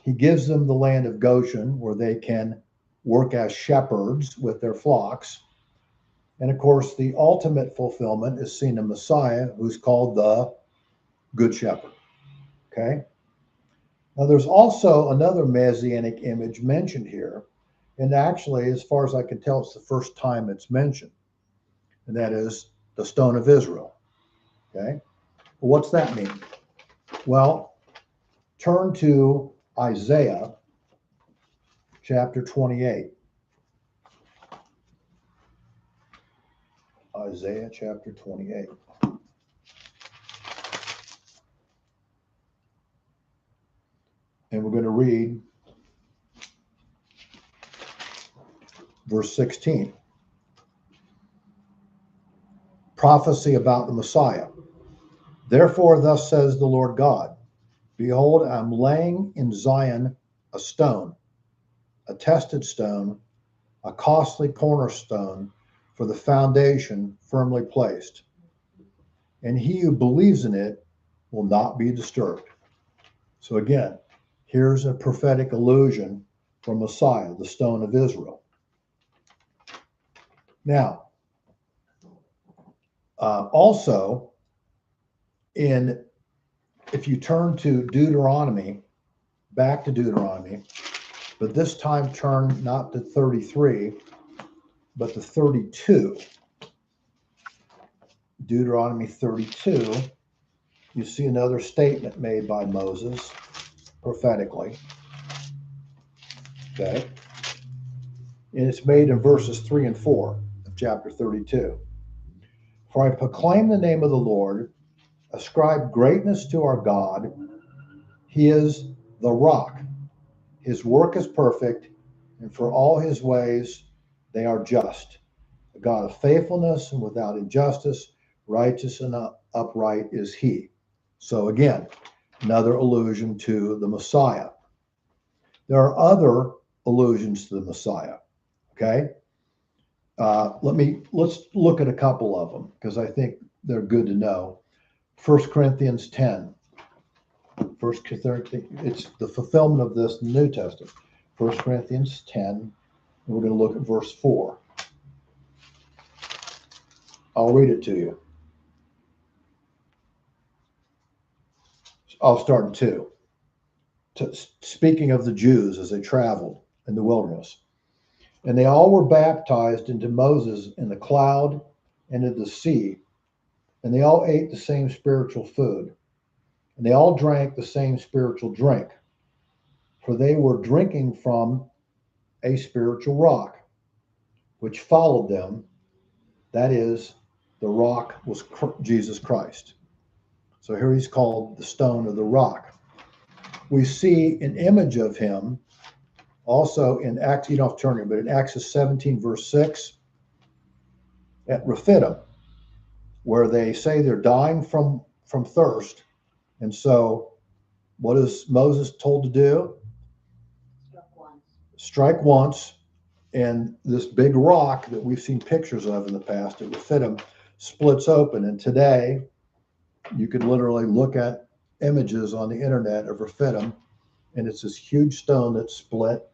He gives them the land of Goshen where they can work as shepherds with their flocks. And of course, the ultimate fulfillment is seen in Messiah, who's called the Good Shepherd. Okay. Now, there's also another messianic image mentioned here. And actually, as far as I can tell, it's the first time it's mentioned. And that is the stone of Israel. Okay. Well, what's that mean? Well, turn to Isaiah chapter 28. Isaiah chapter 28. And we're going to read verse 16. Prophecy about the Messiah. Therefore, thus says the Lord God, behold, I'm laying in Zion a stone, a tested stone, a costly cornerstone for the foundation firmly placed. And he who believes in it will not be disturbed. So again, here's a prophetic allusion from Messiah, the stone of Israel. Now, also, if you turn to Deuteronomy, back to Deuteronomy, but this time turn not to 33, but to 32. Deuteronomy 32, you see another statement made by Moses prophetically. Okay. And it's made in verses 3 and 4 of chapter 32. For I proclaim the name of the Lord, ascribe greatness to our God. He is the rock. His work is perfect, and for all his ways they are just. A God of faithfulness and without injustice, righteous and upright is he. So again, another allusion to the Messiah. There are other allusions to the Messiah. Okay. Let's look at a couple of them because I think they're good to know. 1 Corinthians 10. It's the fulfillment of this in the New Testament. 1 Corinthians 10, and we're going to look at verse 4. I'll read it to you. I'll start in 2. Speaking of the Jews as they traveled in the wilderness. And they all were baptized into Moses in the cloud and in the sea. And they all ate the same spiritual food. And they all drank the same spiritual drink. For they were drinking from a spiritual rock, which followed them. That is, the rock was Jesus Christ. So here he's called the stone of the rock. We see an image of him Also in Acts, you don't have to turn here, but in Acts 17, verse 6, at Rephidim, where they say they're dying from thirst. And so what is Moses told to do? Struck once. Strike once, and this big rock that we've seen pictures of in the past at Rephidim splits open. And today, you could literally look at images on the internet of Rephidim, and it's this huge stone that's split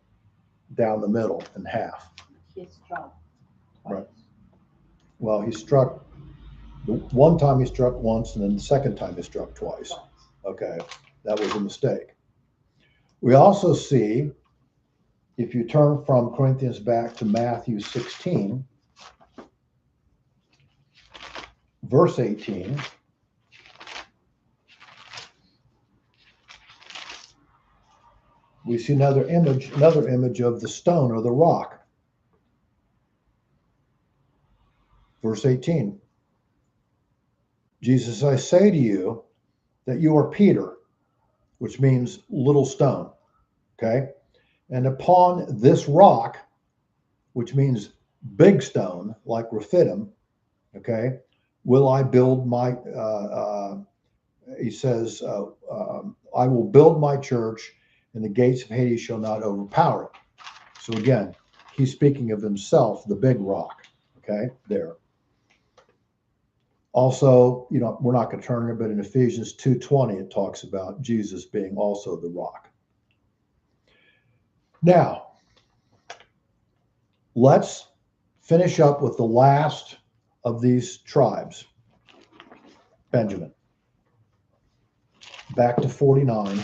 down the middle in half. He struck twice. Right. Well, he struck, one time he struck once, and then the second time he struck twice. Okay, that was a mistake. We also see, if you turn from Corinthians back to Matthew 16, verse 18, we see another image of the stone or the rock. Verse 18, Jesus, I say to you that you are Peter, which means little stone, okay? And upon this rock, which means big stone, like Rephidim, okay, will I build my, he says, I will build my church, and the gates of Hades shall not overpower it. So again, he's speaking of himself, the big rock, okay, there. Also, you know, we're not going to turn here, but in Ephesians 2:20, it talks about Jesus being also the rock. Now, let's finish up with the last of these tribes, Benjamin. Back to 49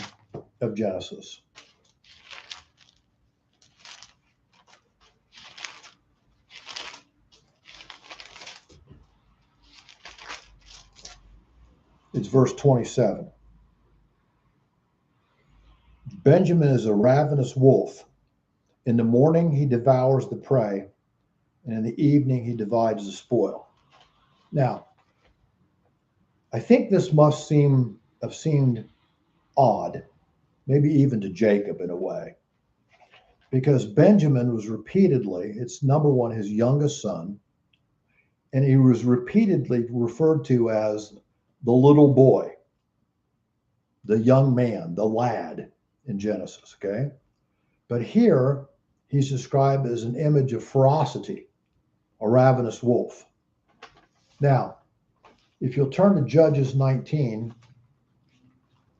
of Genesis. It's verse 27. Benjamin is a ravenous wolf. In the morning he devours the prey, and in the evening he divides the spoil. Now, I think this must have seemed odd, maybe even to Jacob in a way, because Benjamin was repeatedly, it's number one, his youngest son, and he was repeatedly referred to as the little boy, the young man, the lad in Genesis, okay? But here he's described as an image of ferocity, a ravenous wolf. Now, if you'll turn to Judges 19,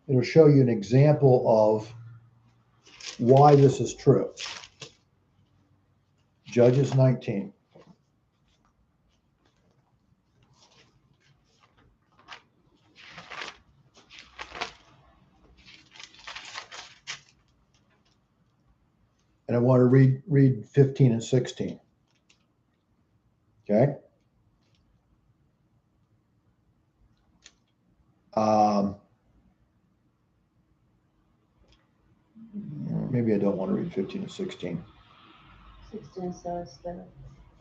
it'll show you an example of why this is true. Judges 19. And I want to read 15 and 16. Okay. Maybe I don't want to read 15 and 16. 16 says that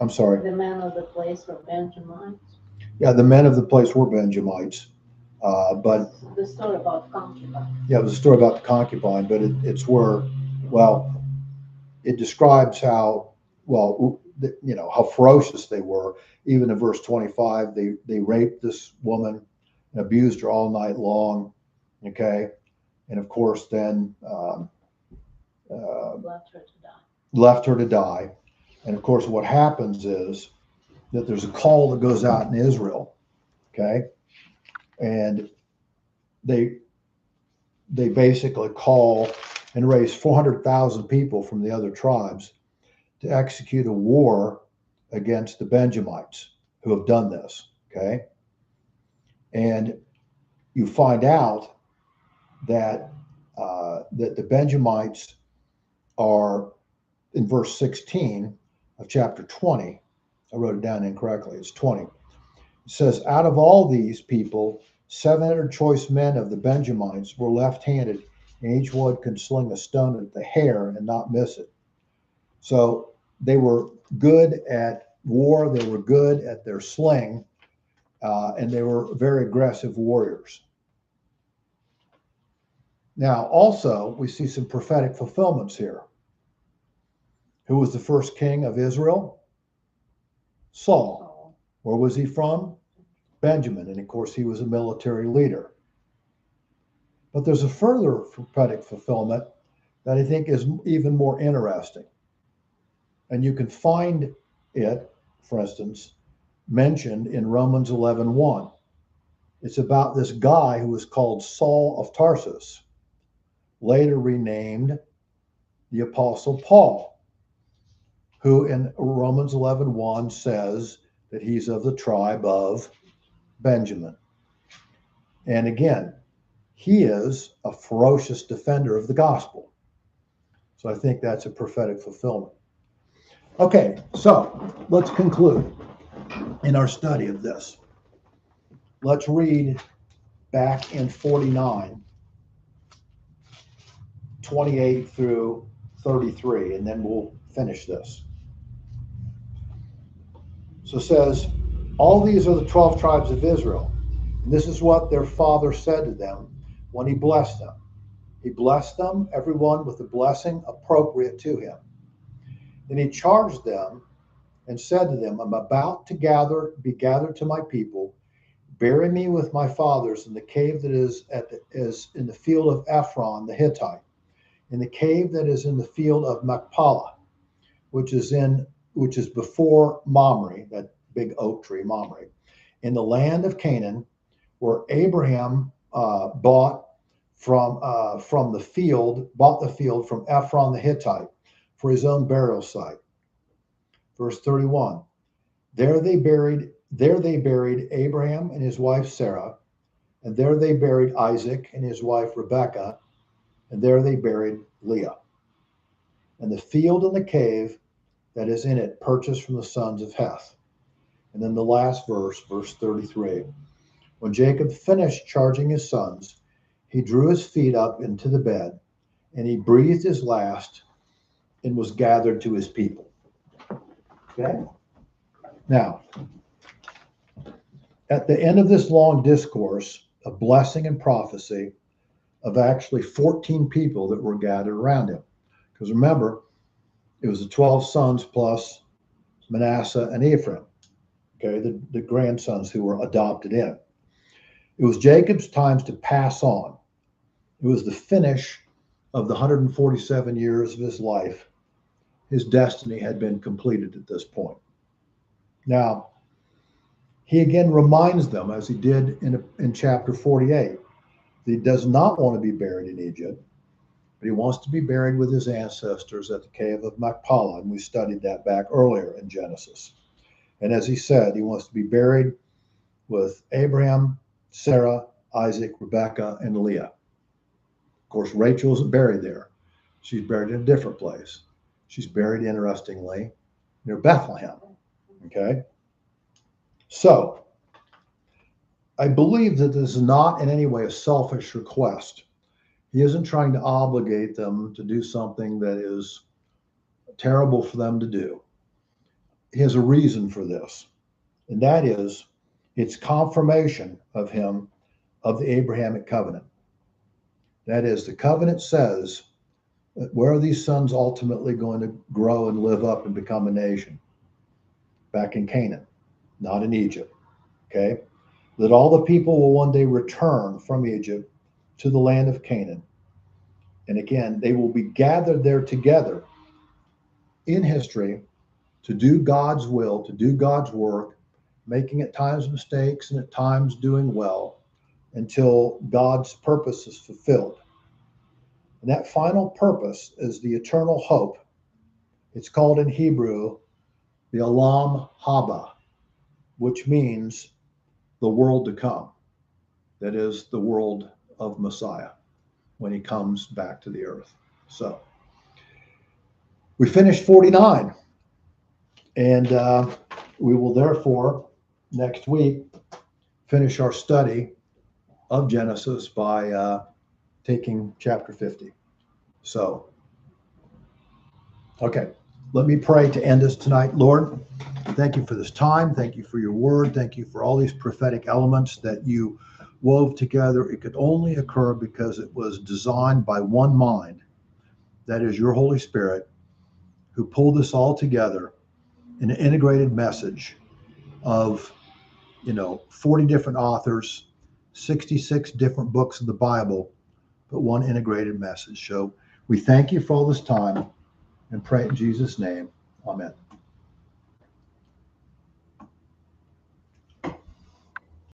I'm sorry. the men of the place were Benjamites. Yeah, the men of the place were Benjamites. But the story about concubine. Yeah, it was a story about the concubine, but it's where, well, it describes how, well, you know, how ferocious they were. Even in verse 25, they raped this woman and abused her all night long. Okay. And of course, then left her to die. And of course, what happens is that there's a call that goes out in Israel. Okay. And they basically call and raise 400,000 people from the other tribes to execute a war against the Benjamites who have done this. Okay. And you find out that that the Benjamites are in verse 16 of chapter 20. I wrote it down incorrectly. It's 20. It says, out of all these people, 700 choice men of the Benjamites were left-handed, and each one could sling a stone at the hare and not miss it. So they were good at war. They were good at their sling, and they were very aggressive warriors. Now, also, we see some prophetic fulfillments here. Who was the first king of Israel? Saul. Saul. Where was he from? Benjamin. And of course, he was a military leader. But there's a further prophetic fulfillment that I think is even more interesting. And you can find it, for instance, mentioned in Romans 11:1. It's about this guy who was called Saul of Tarsus, later renamed the Apostle Paul, who in Romans 11:1 says that he's of the tribe of Benjamin. And again, he is a ferocious defender of the gospel. So I think that's a prophetic fulfillment. Okay, so let's conclude in our study of this. Let's read back in 49, 28 through 33, and then we'll finish this. So it says, all these are the 12 tribes of Israel. And this is what their father said to them when he blessed them. He blessed them, everyone with the blessing appropriate to him. Then he charged them and said to them, I'm about to be gathered to my people. Bury me with my fathers in the cave that is in the field of Ephron the Hittite, in the cave that is in the field of Machpelah, which is before Mamre, that big oak tree, Mamre, in the land of Canaan, where Abraham bought the field from Ephron the Hittite for his own burial site. Verse 31. There they buried Abraham and his wife Sarah, and there they buried Isaac and his wife Rebekah, and there they buried Leah. And the field and the cave that is in it purchased from the sons of Heth. And then the last verse, verse 33. When Jacob finished charging his sons, he drew his feet up into the bed, and he breathed his last and was gathered to his people. Okay? Now, at the end of this long discourse of blessing and prophecy of actually 14 people that were gathered around him. Because remember, it was the 12 sons plus Manasseh and Ephraim, okay, the grandsons who were adopted in. It was Jacob's time to pass on. It was the finish of the 147 years of his life. His destiny had been completed at this point. Now, he again reminds them, as he did in chapter 48, that he does not want to be buried in Egypt, but he wants to be buried with his ancestors at the cave of Machpelah, and we studied that back earlier in Genesis. And as he said, he wants to be buried with Abraham, Sarah, Isaac, Rebekah, and Leah. Of course, Rachel isn't buried there. She's buried in a different place. She's buried, interestingly, near Bethlehem. Okay? So, I believe that this is not in any way a selfish request. He isn't trying to obligate them to do something that is terrible for them to do. He has a reason for this, and that is it's confirmation of him of the Abrahamic covenant. That is, the covenant says that where are these sons ultimately going to grow and live up and become a nation? Back in Canaan, not in Egypt. Okay? That all the people will one day return from Egypt to the land of Canaan. And again, they will be gathered there together in history to do God's will, to do God's work, making at times mistakes and at times doing well until God's purpose is fulfilled. And that final purpose is the eternal hope. It's called in Hebrew the Olam Haba, which means the world to come. That is the world of Messiah when he comes back to the earth. So we finished 49, and we will therefore next week finish our study of Genesis by taking chapter 50. So, okay, let me pray to end us tonight. Lord, thank you for this time. Thank you for your word. Thank you for all these prophetic elements that you wove together. It could only occur because it was designed by one mind, that is your Holy Spirit, who pulled this all together in an integrated message of, 40 different authors, 66 different books of the Bible, but one integrated message. So we thank you for all this time and pray in Jesus' name. Amen.